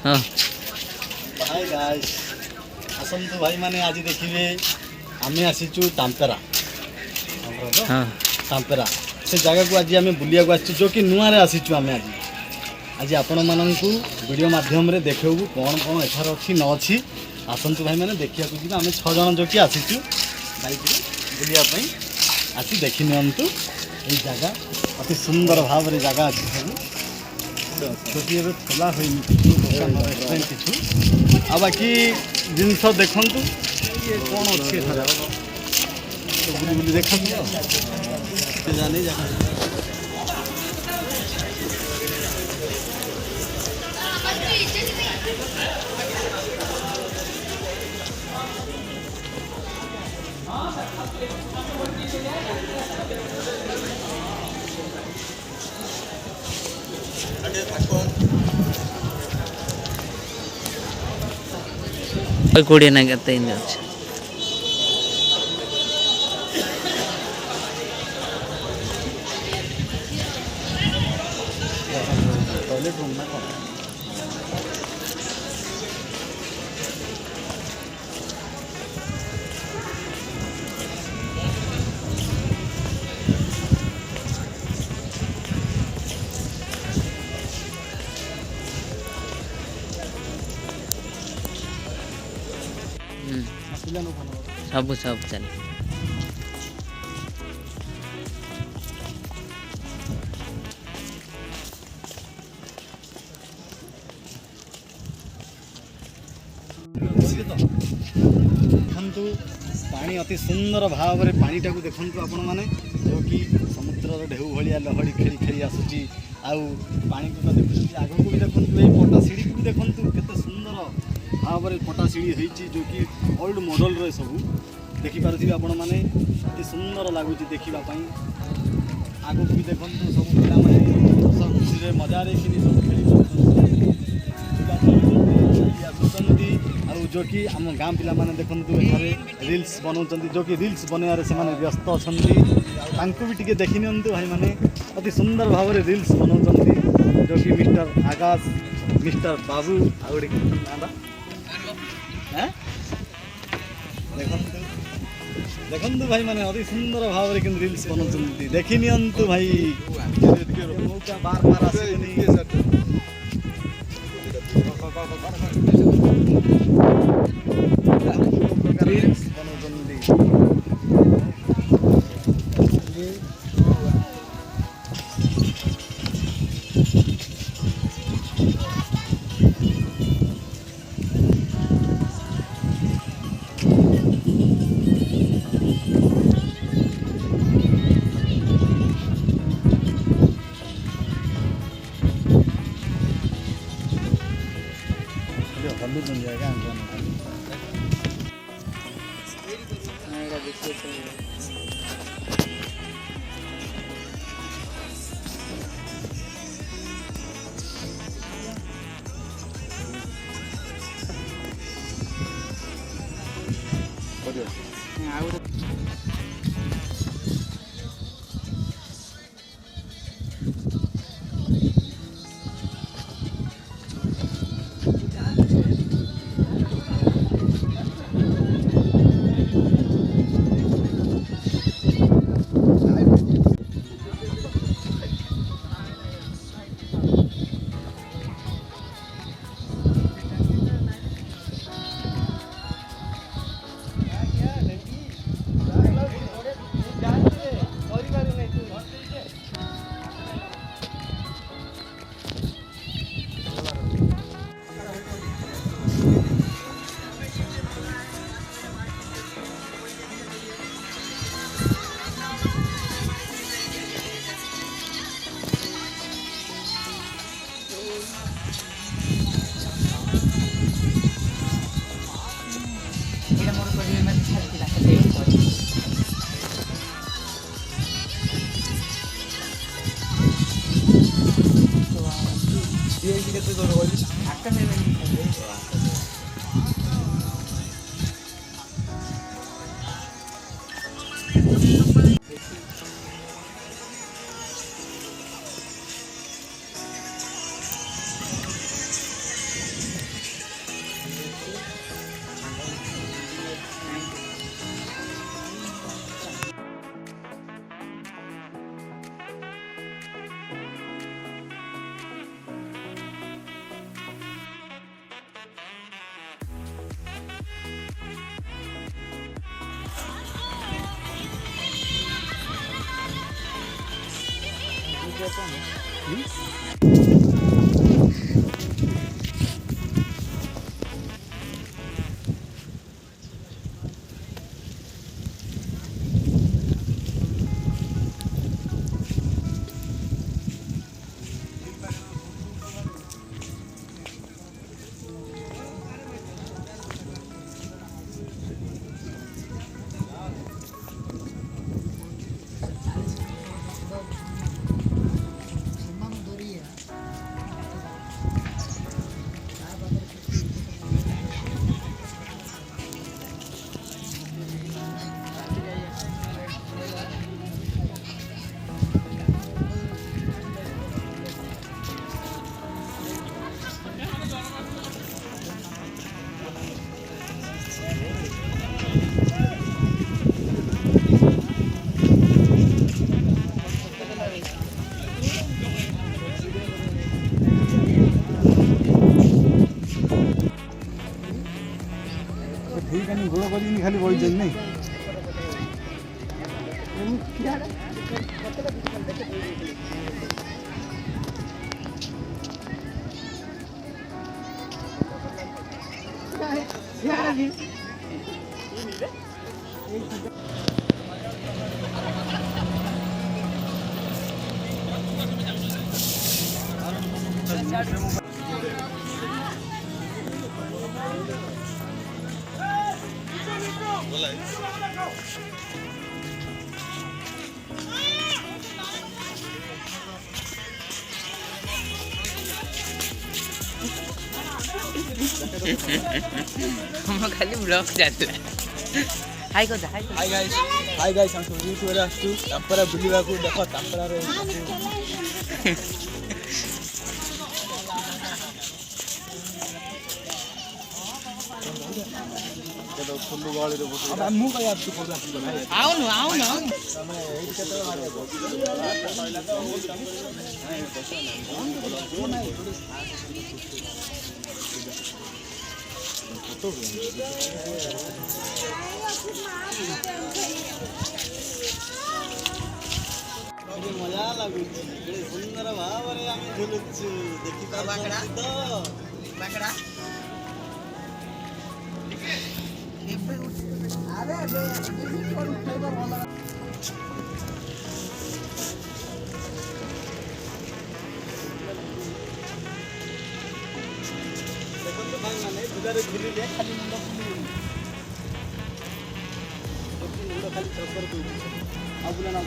हाँ hi guys आसतु भाई माने आज देखिए आम आसीचु तांपेरा हाँ तांपेरा से जगह को आज आम बुलिया को आसीचु जो कि नुआ रे आसीचु आम आज आज आपण मानकु वीडियो माध्यम रे देखबू कौन कौन एथार अच्छी न अच्छी आसतु भाई माने देखिया को जी आम 6 जन जो कि आसीचु बाइक रे बुलिया पई आसी देखि नियंतु ए जगह अति सुंदर भाव रे जगह अछि सब छोटी एबे खोला होई दुकान रेस्टोरेंट किछु आ बाकी जिनस देखंतु ये कौन अच्छे एथार तो बुली बुली देखंतु जाने जगह कोड़े ना करते इन अच्छा टॉयलेट रूम ना कौन सब सब चल देखु पानी अति सुंदर भाव में पानीटा को देखु आपण मैंने जो कि समुद्र ढेउ भाया लहड़ी खेली खेली आसूची आउ पानी को देखुं आग को भी देखु ये पटा सीढ़ी को भी देखु केते सुंदर भाव में पटा सीढ़ी होती जो कि ओल्ड मॉडल रे सब देखिपे आपण मैंने अति सुंदर लगुच देखापी आग को भी देखु सब पिला खुशी मजा सब खेली जो कि आम गाँ पिला माने देखु रिल्स बनाऊँ जो कि रिल्स बनैबार से व्यस्त अच्छा भी टिके देखि नियंतु भाई माने अति सुंदर भाव में रिल्स बनाऊँ जो कि मिस्टर आकाश मिस्टर बाबू आउे देखु भाई माने अति सुंदर भाव में रिल्स बनाऊँ देखि नियंतु भाई मौका बार बार आसनी रिल्स ठीक है गोड़ कर खाली बही नहीं हम खाली ब्लॉग चलला हाय को हाय हाय गाइस हम सब यूट्यूब रे आसु तांपरा बुलिबा को देखो तांपरा रे तो फुल्लु गाड़ी रे बोल अब मु कहि आपको फोटो आउनु तमे एई केते मारे मजा लगुच सुंदर भाव झुलुचु देखी तो देखो भाई माने दुधारे घुरिले खाली मुंड खाली चक्कर दउछ आबुला ना